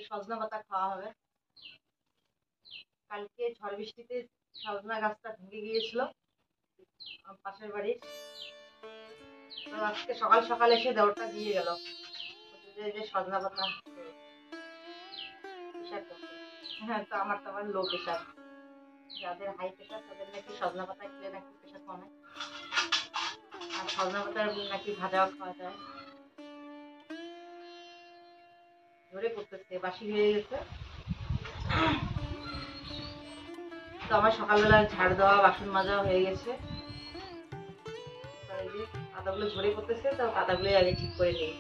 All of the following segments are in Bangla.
সজনা পাতা খাওয়া হবে। কালকে ঝড় বৃষ্টিতে সজনা গাছটা ভেঙে গিয়েছিল পাশের বাড়ির। তো আজকে সকাল সকাল এসে দেওরটা দিয়ে গেল যে সজনা পাতা প্রেশার করছে। হ্যাঁ, তো আমার লো প্রেশার, যাদের হাই প্রেশার তাদের নাকি সজনা পাতা খেলে নাকি প্রেশার কমে, আর সজনা পাতার নাকি ভাজাও খাওয়া যায়। ধরে পড়তেছে, বাসি হয়ে গেছে। তো আমার সকালবেলা ঝাড় দেওয়া বাসন মাজা হয়ে গেছে। পাতাগুলো ঝরে পড়তেছে, তো পাতাগুলো আগে ঠিক করে নিই।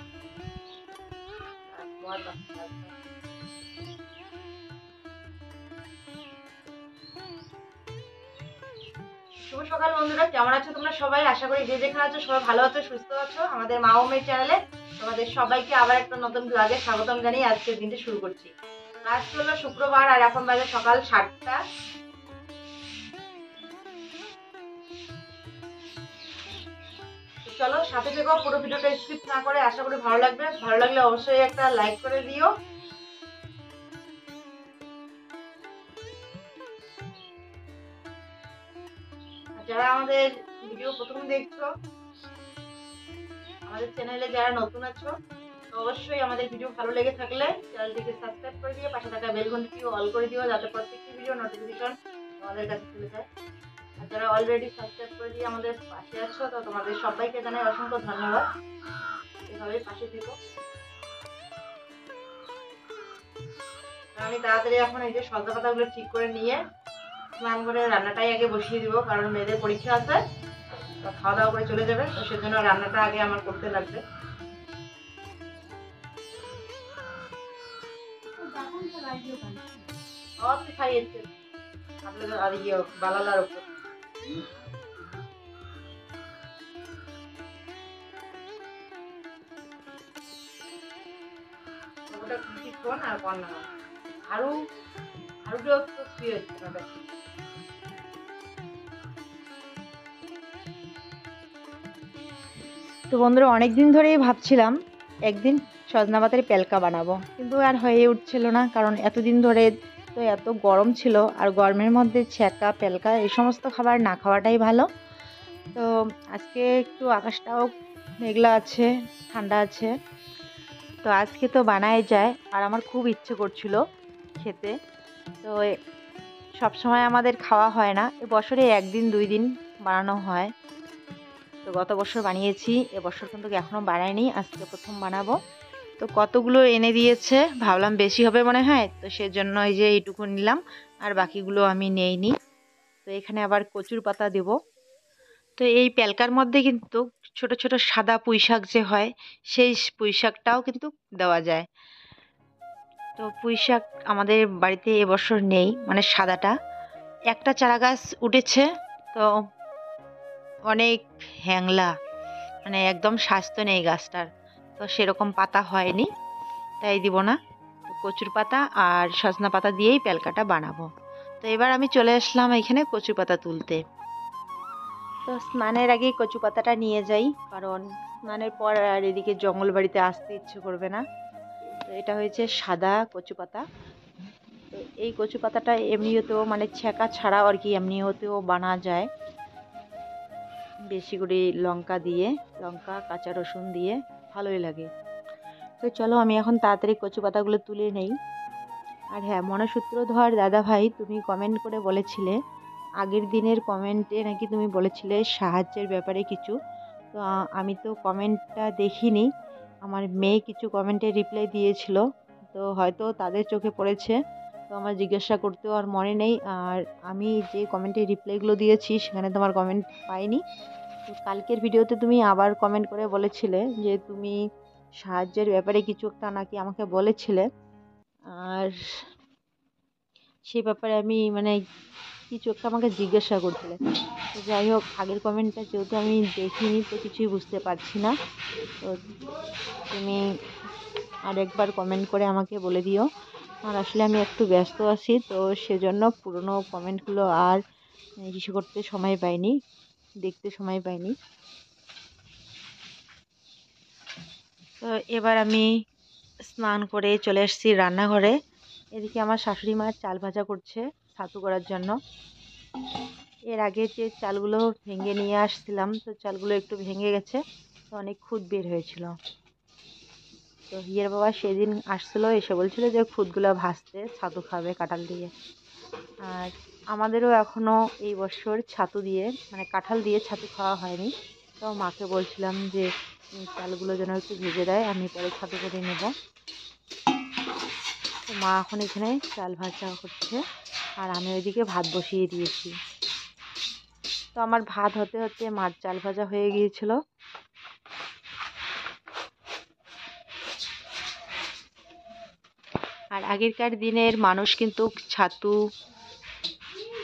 শুভ সকাল বন্ধুরা, কেমন আছো তোমরা সবাই? আশা করি যে যেখানে আছো সবাই ভালো আছো, সুস্থ আছো। আমাদের মা ও মেয়ে চ্যানেলে তোমাদের সবাইকে আবার একটা নতুন ব্লগে স্বাগতম জানিয়ে আজকের দিনটা শুরু করছি। আজ হলো শুক্রবার আর এখন বাজে সকাল 7টা। চলো সাথে থেকো, পুরো ভিডিওটা স্কিপ না করে। আশা করি ভালো লাগবে। ভালো লাগলে অবশ্যই একটা লাইক করে দিও। যারা আমাদের ভিডিও প্রথম দেখছো, আমাদের চ্যানেলে যারা নতুন আছো, তো অবশ্যই আমাদের ভিডিও ভালো লেগে থাকলে চ্যানেলটিকে সাবস্ক্রাইব করে দিয়ে পাশে থাকা বেল ঘন্টিটিও অল করে দিও, যাতে প্রত্যেকটি ভিডিও নোটিফিকেশন তোমাদের কাছে চলে যায়। আর যারা অলরেডি সাবস্ক্রাইব করে দিয়ে আমাদের পাশে আছো, তো তোমাদের সবাইকে জানাই অসংখ্য ধন্যবাদ। এভাবেই পাশে থেকো। আমি তাড়াতাড়ি এখন এই যে সজনা পাতাগুলো ঠিক করে নিয়ে স্নান করে রান্নাটাই আগে বসিয়ে দিব, কারণ মেয়েদের পরীক্ষা আছে, খাওয়া দাওয়া করে চলে যাবে, তো সেজন্য রান্নাটা আগে আমার করতে লাগবে। খাইয়েছে আর ইয়ে বালালার উপর। ওটা কিছুক্ষণ আর কর না, আরো আরোটাও তো শুয়ে হচ্ছে না। তো বন্ধুরা, অনেকদিন ধরেই ভাবছিলাম একদিন সজনা পাতার পেলকা বানাবো, কিন্তু আর হয়ে উঠছিল না, কারণ এতদিন ধরে তো এত গরম ছিল, আর গরমের মধ্যে ছ্যাঁকা পেলকা এই সমস্ত খাবার না খাওয়াটাই ভালো। তো আজকে একটু আকাশটাও মেঘলা আছে, ঠান্ডা আছে, তো আজকে তো বানাই যায়। আর আমার খুব ইচ্ছে করছিল খেতে। তো সব সময় আমাদের খাওয়া হয় না, এবছরে 1 দিন 2 দিন বানানো হয়। তো গত বছর বানিয়েছি, এবছর কিন্তু এখনও বানাইনি, আজকে প্রথম বানাবো। তো কতগুলো এনে দিয়েছে, ভাবলাম বেশি হবে মনে হয়, তো সেজন্য এই যে এইটুকু নিলাম, আর বাকিগুলো আমি নেইনি। তো এখানে আবার কচুর পাতা দেব। তো এই পেলকার মধ্যে কিন্তু ছোট ছোট সাদা পুঁই শাক যে হয়, সেই পুঁই শাকটাও কিন্তু দেওয়া যায়। তো পুঁই শাক আমাদের বাড়িতে এবছর নেই, মানে সাদাটা একটা চারা গাছ উঠেছে, তো অনেক হ্যাংলা, মানে একদম স্বাস্থ্য নেই গাছটার, তো সেরকম পাতা হয়নি, তাই দিব না। তো কচুর পাতা আর সজনা পাতা দিয়েই পেলকাটা বানাবো। তো এবার আমি চলে আসলাম এখানে কচু পাতা তুলতে। তো স্নানের আগেই কচু পাতাটা নিয়ে যাই, কারণ স্নানের পর আর এদিকে জঙ্গল বাড়িতে আসতে ইচ্ছে করবে না। তো এটা হয়েছে সাদা কচু পাতা। তো এই কচু পাতাটা এমনিতেও মানে ছ্যাঁকা ছাড়াও আর কি এমনিতেও বানা যায়, বেশি করে লঙ্কা দিয়ে, লঙ্কা কাঁচা রসুন দিয়ে ভালোই লাগে। তো চলো আমি এখন তাড়াতাড়ি কচু পাতাগুলো তুলে নেই। আর হ্যাঁ, মনসূত্রধর দাদা ভাই, তুমি কমেন্ট করে বলেছিলে, আগের দিনের কমেন্টে নাকি তুমি বলেছিলে সাহায্যের ব্যাপারে কিছু। তো আমি তো কমেন্টটা দেখিনি, আমার মেয়ে কিছু কমেন্টে রিপ্লাই দিয়েছিল, তো হয়তো তাদের চোখে পড়েছে, তো আমার জিজ্ঞাসা করতেও আর মনে নেই। আর আমি যে কমেন্টে রিপ্লাইগুলো দিয়েছি সেখানে তোমার কমেন্ট পাইনি। তো কালকের ভিডিওতে তুমি আবার কমেন্ট করে বলেছিলে যে তুমি সাহায্যের ব্যাপারে কিছু একটা নাকি আমাকে বলেছিলে, আর সেই ব্যাপারে আমি মানে কিছু একটা আমাকে জিজ্ঞাসা করছিলে। তো যাই হোক, আগের কমেন্টটা যেহেতু আমি দেখিনি, তো কিছুই বুঝতে পারছি না। তো তুমি আরেকবার কমেন্ট করে আমাকে বলে দিও। আর আসলে আমি একটু ব্যস্ত আছি, তো সেজন্য পুরনো কমেন্টগুলো আর ইসে করতে সময় পাইনি, দেখতে সময় পাইনি। তো এবার আমি স্নান করে চলে এসেছি রান্নাঘরে। এদিকে আমার শাশুড়ি মা চাল ভাজা করছে ছাতু করার জন্য। এর আগে যে চালগুলো ভেঙে নিয়ে আসছিলাম, তো চালগুলো একটু ভেঙে গেছে, তো অনেক খুদ বের হয়েছিল। তো হিয়ের বাবা সেদিন আসছিল, এসে বলছিল যে খুদগুলো ভাজতে, ছাতু খাবে কাঁঠাল দিয়ে। আর আমাদেরও এখনও এই বছর ছাতু দিয়ে মানে কাঁঠাল দিয়ে ছাতু খাওয়া হয়নি। তো মাকে বলছিলাম যে চালগুলো যেন একটু ভেজে দেয়, আমি পরে ছাতু করে নেব। তো মা এখন এখানে চাল ভাজা করছে আর আমি ওইদিকে ভাত বসিয়ে দিয়েছি। তো আমার ভাত হতে হতে মার চাল ভাজা হয়ে গিয়েছিল। আর আগেরকার দিনের মানুষ কিন্তু ছাতু,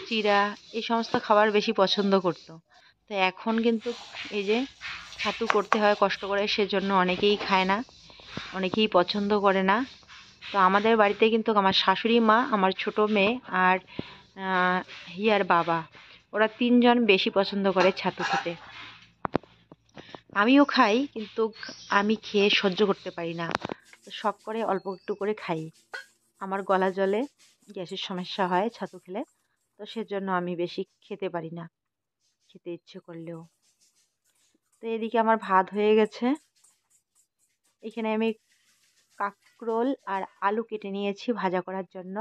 চিড়া এই সমস্ত খাবার বেশি পছন্দ করত। তো এখন কিন্তু এই যে ছাতু করতে হয় কষ্ট করে, সেজন্য অনেকেই খায় না, অনেকেই পছন্দ করে না। তো আমাদের বাড়িতে কিন্তু আমার শাশুড়ি মা, আমার ছোট মেয়ে আর হিয়ার বাবা, ওরা তিনজন বেশি পছন্দ করে ছাতু খেতে। আমিও খাই, কিন্তু আমি খেয়ে সহ্য করতে পারি না, তো শখ করে অল্প একটু করে খাই। আমার গলা জলে, গ্যাসের সমস্যা হয় ছাতু খেলে, তো সেজন্য আমি বেশি খেতে পারি না, খেতে ইচ্ছে করলেও। তো এদিকে আমার ভাত হয়ে গেছে। এখানে আমি কাঁকরোল আর আলু কেটে নিয়েছি ভাজা করার জন্য।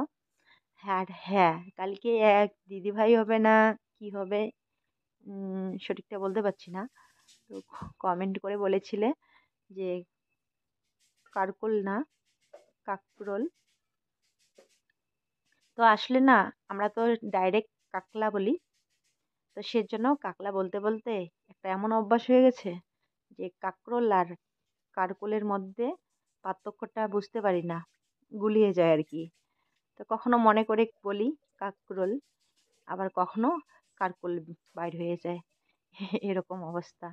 আর হ্যাঁ, কালকে এক দিদিভাই হবে না কি হবে সঠিকটা বলতে পারছি না, তো কমেন্ট করে বলেছিলে যে কারকোল না কাকরোল। তো আসলে না, আমরা তো ডাইরেক্ট কাকলা বলি, তো সেজন্য কাকলা বলতে বলতে একটা এমন অভ্যাস হয়ে গেছে যে কাকরোল আর কারকোলের মধ্যে পার্থক্যটা বুঝতে পারি না, গুলিয়ে যায় আর কি। তো কখনো মনে করে বলি কাকরোল, আবার কখনো কারকোল বাইর হয়ে যায়, এরকম অবস্থা।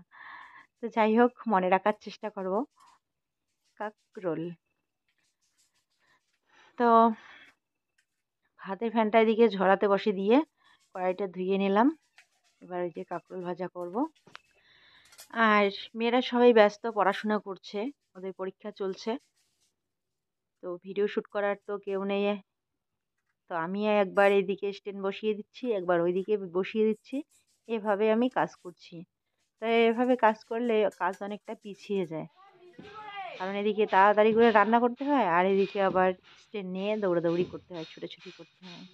তো যাই হোক, মনে রাখার চেষ্টা করব কাকরোল। তো ভাতের ফ্যানটা এদিকে ঝরাতে বসে দিয়ে কড়াইটা ধুয়ে নিলাম। এবার ওই যে কাকরোল ভাজা করব। আর মেয়েরা সবাই ব্যস্ত, পড়াশোনা করছে, ওদের পরীক্ষা চলছে, তো ভিডিও শ্যুট করার তো কেউ নেই। তো আমি একবার এদিকে স্ট্যান্ড বসিয়ে দিচ্ছি, একবার ওইদিকে বসিয়ে দিচ্ছি, এভাবে আমি কাজ করছি। তাই এভাবে কাজ করলে কাজ অনেকটা পিছিয়ে যায়, কারণ এদিকে তাড়াতাড়ি করে রান্না করতে হয় আর এদিকে আবার স্ট্যান্ড নিয়ে দৌড়াদৌড়ি করতে হয়, ছুটোছুটি করতে হয়।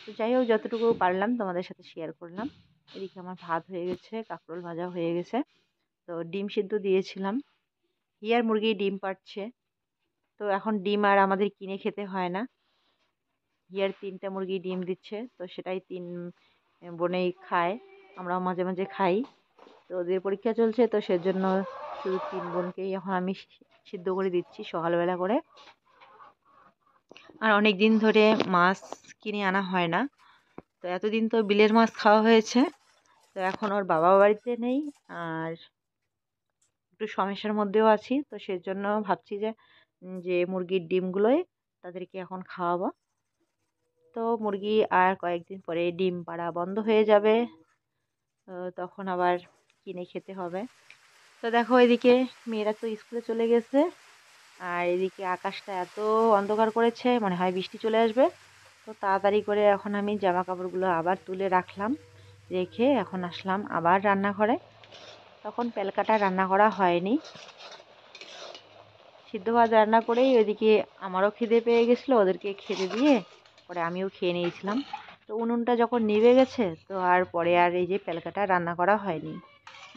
তো যাই হোক, যতটুকু পারলাম তোমাদের সাথে শেয়ার করলাম। এদিকে আমার ভাত হয়ে গেছে, কাঁকরোল ভাজা হয়ে গেছে। তো ডিম সিদ্ধ দিয়েছিলাম, হিয়ার মুরগি ডিম পাড়ছে। তো এখন ডিম আর আমাদের কিনে খেতে হয় না, হিয়ার 3টা মুরগি ডিম দিচ্ছে, তো সেটাই 3 বোনেই খায়, আমরাও মাঝে মাঝে খাই। তো ওদের পরীক্ষা চলছে, তো সেজন্য শুধু 3 বোনকেই এখন আমি সিদ্ধ করে দিচ্ছি সকালবেলা করে। আর অনেক দিন ধরে মাছ কিনে আনা হয় না, তো এতদিন তো বিলের মাছ খাওয়া হয়েছে। তো এখন ওর বাবা বাড়িতে নেই আর একটু সমস্যার মধ্যেও আছি, তো সেজন্য ভাবছি যে যে মুরগির ডিমগুলোই তাদেরকে এখন খাওয়াবো। তো মুরগি আর কয়েকদিন পরে ডিম পাড়া বন্ধ হয়ে যাবে, তখন আবার কিনে খেতে হবে। তো দেখো, এদিকে মেয়েরা তো স্কুলে চলে গেছে, আর এদিকে আকাশটা এত অন্ধকার করেছে, মনে হয় বৃষ্টি চলে আসবে। তো তাড়াতাড়ি করে এখন আমি জামা কাপড়গুলো আবার তুলে রাখলাম, রেখে এখন আসলাম আবার রান্নাঘরে। তখন প্যালকাটা রান্না করা হয়নি, সিদ্ধ ভাত রান্না করেই ওইদিকে আমারও খিদে পেয়ে গেছিলো, ওদেরকে খেতে দিয়ে পরে আমিও খেয়ে নিয়েছিলাম। তো উনুনটা যখন নিভে গেছে, তো আর পরে আর এই যে প্যালকাটা রান্না করা হয়নি।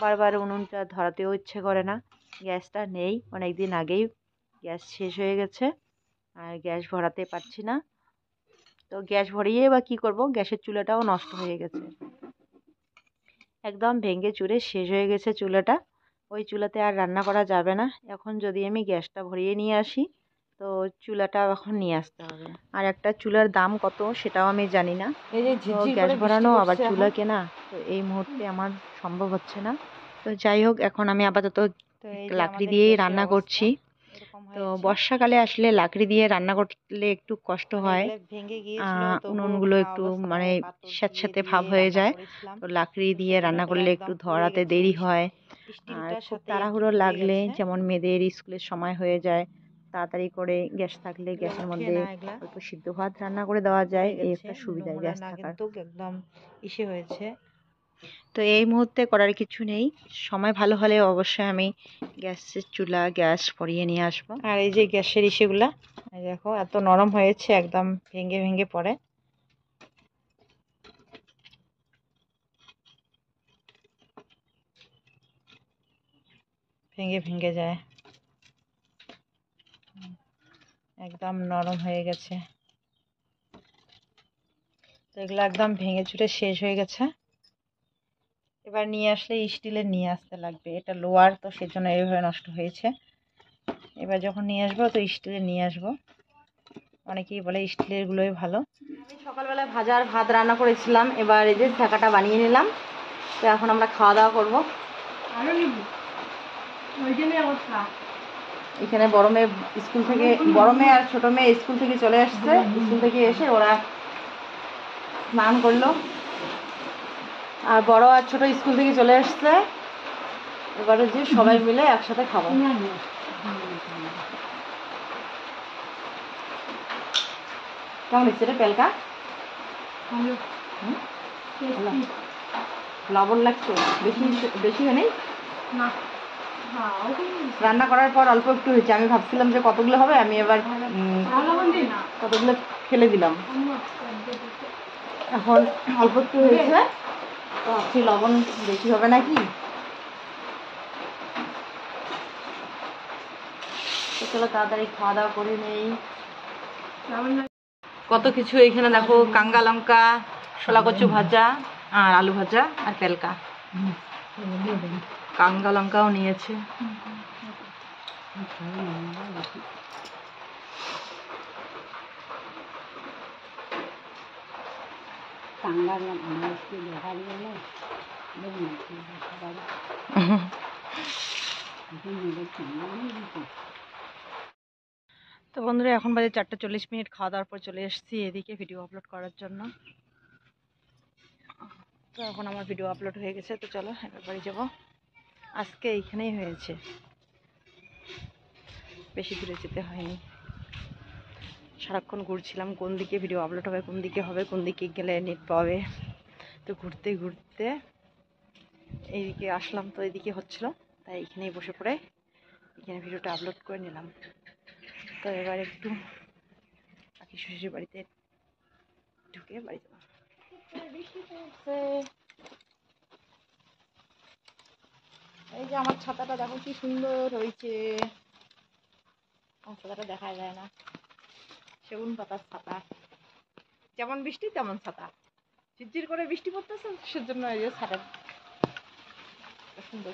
বারবার উনুনটা ধরাতেও ইচ্ছে করে না, গ্যাসটা নেই, অনেক দিন আগেই গ্যাস শেষ হয়ে গেছে আর গ্যাস ভরাতে পারছি না। তো গ্যাস ভরিয়ে বা কী করব, গ্যাসের চুলাটাও নষ্ট হয়ে গেছে, একদম ভেঙে চুরে শেষ হয়ে গেছে চুলাটা। ওই চুলাতে আর রান্না করা যাবে না। এখন যদি আমি গ্যাসটা ভরিয়ে নিয়ে আসি, তো চুলাটা এখন নিয়ে আসতে হবে। আর একটা চুলার দাম কত সেটাও আমি জানি না, তো গ্যাস ভরানো আবার চুলা কেনা, তো এই মুহূর্তে আমার সম্ভব হচ্ছে না। তো যাই হোক, এখন আমি আপাতত লাকড়ি দিয়েই রান্না করছি। তো বর্ষাকালে আসলে লাকড়ি দিয়ে রান্না করলে একটু কষ্ট হয়, উনুনগুলো একটু মানে স্যাঁতস্যাঁতে ভাব হয়ে যায়। তো লাকড়ি দিয়ে রান্না করলে একটু ধরাতে দেরি হয়, আর খুব তাড়াহুড়ো লাগলে যেমন মেয়েদের স্কুলের সময় হয়ে যায়, তাড়াতাড়ি করে গ্যাস থাকলে গ্যাসের মধ্যে অল্প সিদ্ধ ভাত রান্না করে দেওয়া যায়, এই একটা সুবিধা গ্যাস থাকার। একদম ইসে হয়েছে। তো এই মুহূর্তে করার কিছু নেই, সময় ভালো হলে অবশ্যই আমি গ্যাসের চুলা গ্যাস ভরিয়ে নিয়ে আসবো। আর এই যে গ্যাসের ইসেগুলা দেখো এত নরম হয়েছে, একদম ভেঙে ভেঙে পড়ে। ভেঙে ভেঙে যায়, একদম নরম হয়ে গেছে। তো এগুলো একদম ভেঙে চুরে শেষ হয়ে গেছে। এবার নিয়ে আসলে স্টিলের নিয়ে আসতে লাগবে, এটা লোয়ার তো সেজন্য এইভাবে নষ্ট হয়েছে। এবার যখন নিয়ে আসবো তো স্টিলের নিয়ে আসবো, অনেকেই বলে স্টিলের গুলোই ভালো। আমি সকালবেলায় ভাজার ভাত রান্না করেছিলাম, এবার এই যে ছাকাটা বানিয়ে নিলাম। তো এখন আমরা খাওয়া দাওয়া করবো। এখানে বড় মেয়ে স্কুল থেকে, বড় মেয়ে আর ছোট মেয়ে স্কুল থেকে চলে আসছে। স্কুল থেকে এসে ওরা স্নান করলো, আর বড় আর ছোট স্কুল থেকে চলে আসছে। এবারে যে সবাই মিলে একসাথে খাবো। কেমন হচ্ছে রে পেলকা? লবণ লাগছে বেশি? বেশি হয় নাই না, রান্না করার পর অল্প একটু হয়েছে। আমি ভাবছিলাম যে কতগুলো হবে, আমি এবার কতগুলো ফেলে দিলাম। এখন অল্প একটু হয়েছে, তো ভাবছি লবণ বেশি হবে নাকি। তো চলো তাড়াতাড়ি খাওয়া দাওয়া করে নেই। কত কিছু এখানে দেখো, কাঙ্গা লঙ্কা, শোলা কচু ভাজা, আর আলু ভাজা, আর পেলকা। কাঙ্গা লঙ্কাও নিয়েছে। তো বন্ধুরা এখন বাজে 4:40। খাওয়া দাওয়ার পর চলে এসেছি এদিকে ভিডিও আপলোড করার জন্য। তো এখন আমার ভিডিও আপলোড হয়ে গেছে, তো চলো এবার বাড়ি যাবো। আজকে এইখানেই হয়েছে, বেশি দূরে যেতে হয়নি। সারাক্ষণ ঘুরছিলাম কোন দিকে ভিডিও আপলোড হবে, কোন দিকে হবে, কোন দিকে গেলে নেট পাবে। তো ঘুরতে ঘুরতে এইদিকে আসলাম, তো এইদিকে হচ্ছিল, তাই এখানেই বসে পড়ে এখানে ভিডিওটা আপলোড করে নিলাম। তো এবার একটু কাকি শ্বশুর বাড়িতে ঢুকে বাড়ি যাবো। এই যে আমার ছাতাটা দেখো কি সুন্দর হয়েছে। আমার ছাতাটা দেখা যায় না, সেগুন পাতার ছাতা, যেমন বৃষ্টি তেমন ছাতা। ঝিরঝির করে বৃষ্টি পড়তেছে, সেজন্য এই যে ছাতা সুন্দর।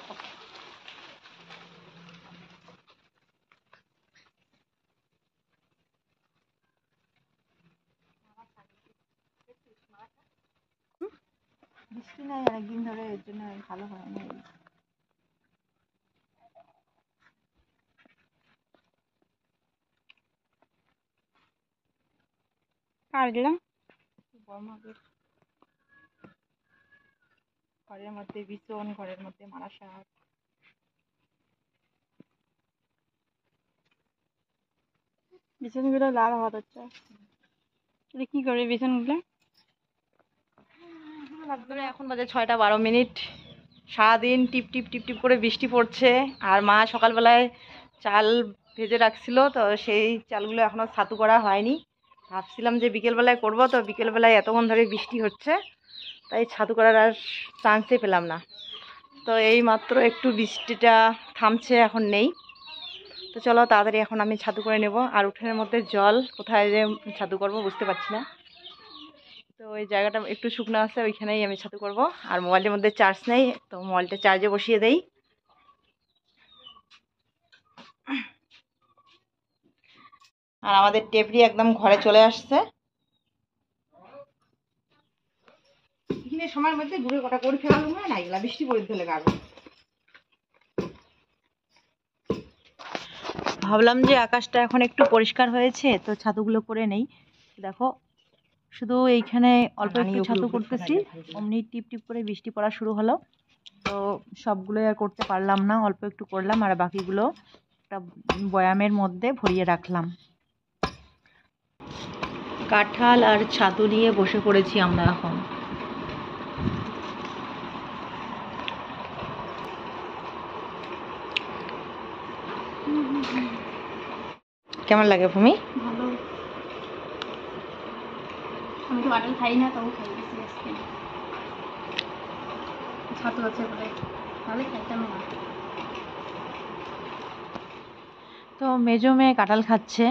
বৃষ্টি নাই অনেকদিন ধরে, এর জন্য ভালো হয় না। আর দিলাম ঘরের মধ্যে বিছন, ঘরের মধ্যে মারা শাক। বিছনগুলো লাল হওয়া হচ্ছে, কি করে বিছনগুলো? এখন বাজে 6:12। সারাদিন টিপ টিপ টিপ টিপ করে বৃষ্টি পড়ছে, আর মা সকালবেলায় চাল ভেজে রাখছিল, তো সেই চালগুলো এখনো ছাতু করা হয়নি। ভাবছিলাম যে বিকেলবেলায় করব, তো বিকেলবেলায় এতক্ষণ ধরে বৃষ্টি হচ্ছে, তাই ছাতু করার আর চান্সই পেলাম না। তো এই মাত্র একটু বৃষ্টিটা থামছে, এখন নেই। তো চলো তাড়াতাড়ি এখন আমি ছাতু করে নেব। আর উঠোনের মধ্যে জল, কোথায় যে ছাতু করব বুঝতে পারছি না। তো ওই জায়গাটা একটু শুকনো আছে, ওইখানেই আমি ছাতু করব। আর মোবাইলের মধ্যে চার্জ নেই, তো মোবাইলটা চার্জে বসিয়ে দেই। আর আমাদের টেপরি একদম ঘরে চলে আসছে। এখানে সময়ের মধ্যে ঘুরে কটা করে ফেলানো হয় না, এগুলা বৃষ্টি পড়ে ফেলে গাড়ো। ভাবলাম যে আকাশটা এখন একটু পরিষ্কার হয়েছে, তো ছাতুগুলো করে নেই। দেখো শুধু এইখানে অল্প একটু ছাতু করতেছি, অমনি টিপ টিপ করে বৃষ্টি পড়া শুরু হলো। তো সবগুলোই আর করতে পারলাম না, অল্প একটু করলাম আর বাকিগুলো একটা বয়ামের মধ্যে ভরিয়ে রাখলাম। কাঁঠাল আর ছাতু নিয়ে বসে পড়েছি আমরা এখন। কেমন লাগে ভূমি? ভালো। আমি তো কাঁঠাল খাই না, তবু খাই বেশি আজকে। ছাতু আছে বলে তাহলে খাইতাম না। তো মেজো মেয়ে কাঁঠাল খাচ্ছে,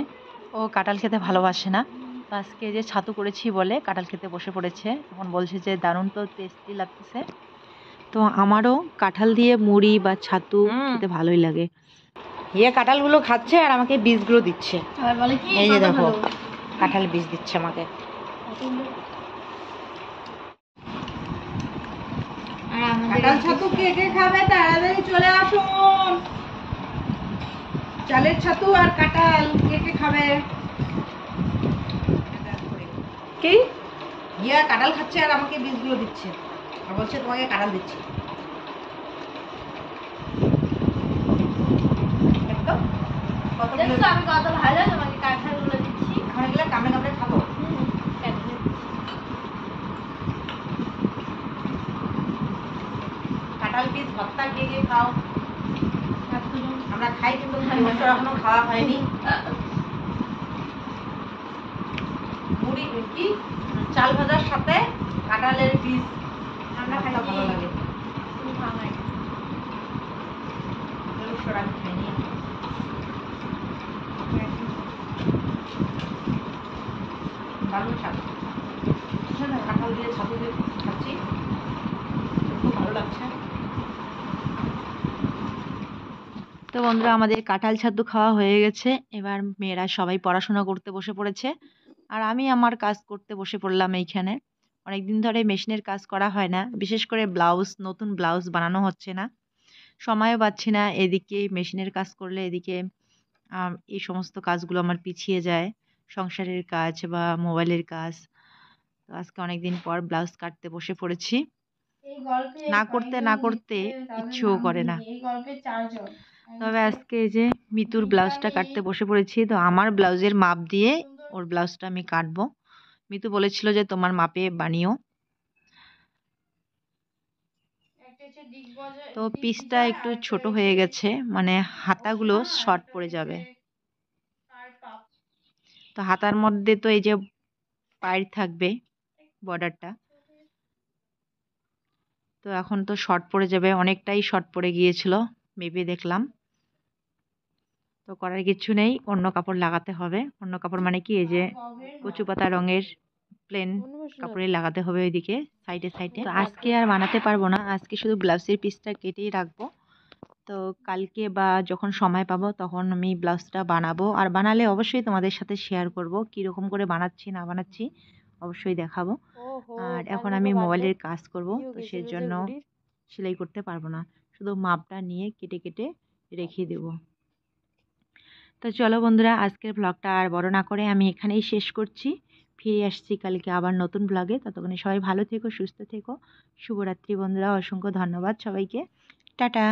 ও কাঁঠাল খেতে ভালোবাসে না। তো আজকে যে ছাতু করেছি বলে কাঁঠাল খেতে বসে পড়েছে, তখন বলছে যে দারুণ তো টেস্টি লাগতেছে। তো আমারও কাঁঠাল দিয়ে মুড়ি বা ছাতু খেতে ভালোই লাগে। ইয়ে কাঁঠালগুলো খাচ্ছে আর আমাকে বীজগুলো দিচ্ছে। আবার বলে কি এই যে দেখো কাঁঠাল বীজ দিচ্ছে আমাকে। কাঁঠাল ছাতু কে কে খাবে তাড়াতাড়ি চলে আসুন। চালের ছাতু আর কাঁঠাল কে কে খাবে? কি ইয়া কাঁঠাল খাচ্ছে আর আমাকে বীজগুলো দিচ্ছে আর বলছে তোমাকে কাঁঠাল দিচ্ছি। একদম আমি কত ভালো তোমাকে কাঁঠালগুলো দিচ্ছি। ওখানে গেলে কামড়ে কামড়ে খাবো। কাঁঠাল বীজ ভর্তা কে কে খাও? আমরা খাই কিন্তু এখনো খাওয়া হয়নি। মুড়ি কি চাল ভাজার সাথে কাঁঠালের বীজ আমরা খাই ভালো লাগে। তুমি খাও না। খাইনি। দারুণ স্বাদ। কাঁঠাল দিয়ে ছাতু দিয়ে খাচ্ছি, খুব ভালো লাগছে। তো বন্ধুরা আমাদের কাঁঠাল ছাতু খাওয়া হয়ে গেছে, এবার মেয়েরা সবাই পড়াশোনা করতে বসে পড়েছে আর আমি আমার কাজ করতে বসে পড়লাম। এইখানে অনেকদিন ধরে মেশিনের কাজ করা হয় না, বিশেষ করে ব্লাউজ, নতুন ব্লাউজ বানানো হচ্ছে না, সময়ও পাচ্ছি না। এদিকে মেশিনের কাজ করলে এদিকে এই সমস্ত কাজগুলো আমার পিছিয়ে যায়, সংসারের কাজ বা মোবাইলের কাজ। তো আজকে অনেকদিন পর ব্লাউজ কাটতে বসে পড়েছি, এই গল্পে না করতে না করতে ইচ্ছেও করে না। এই গল্পে 4 জন। তবে আজকে এই যে মিতুর ব্লাউজটা কাটতে বসে পড়েছি, তো আমার ব্লাউজের মাপ দিয়ে ওর ব্লাউজটা আমি কাটবো। মিতু বলেছিল যে তোমার মাপে বানিও। তো পিসটা একটু ছোট হয়ে গেছে, মানে হাতাগুলো শর্ট পড়ে যাবে। তো হাতার মধ্যে তো এই যে পায়ের থাকবে বর্ডারটা, তো এখন তো শর্ট পড়ে যাবে, অনেকটাই শর্ট পড়ে গিয়েছিল মেপে দেখলাম। তো করার কিছু নেই, অন্য কাপড় লাগাতে হবে। অন্য কাপড় মানে কি, এই যে কচু পাতা রঙের প্লেন কাপড়ে লাগাতে হবে ওইদিকে সাইডে সাইডে। তো আজকে আর বানাতে পারবো না, আজকে শুধু ব্লাউজের পিসটা কেটেই রাখবো। তো কালকে বা যখন সময় পাবো তখন আমি ব্লাউজটা বানাবো, আর বানালে অবশ্যই তোমাদের সাথে শেয়ার করব কীরকম করে বানাচ্ছি না বানাচ্ছি, অবশ্যই দেখাবো। আর এখন আমি মোবাইলের কাজ করব, তো সেই জন্য সেলাই করতে পারবো না, শুধু মাপটা নিয়ে কেটে কেটে রেখে দেবো। তো চলো বন্ধুরা, আজকের ব্লগটা আর বড় না করে আমি এখানেই শেষ করছি। ফিরে আসছি কালকে আবার নতুন ব্লগে, ততক্ষণে সবাই ভালো থেকো, সুস্থ থেকো। শুভরাত্রি বন্ধুরা, অসংখ্য ধন্যবাদ সবাইকে। টাটা।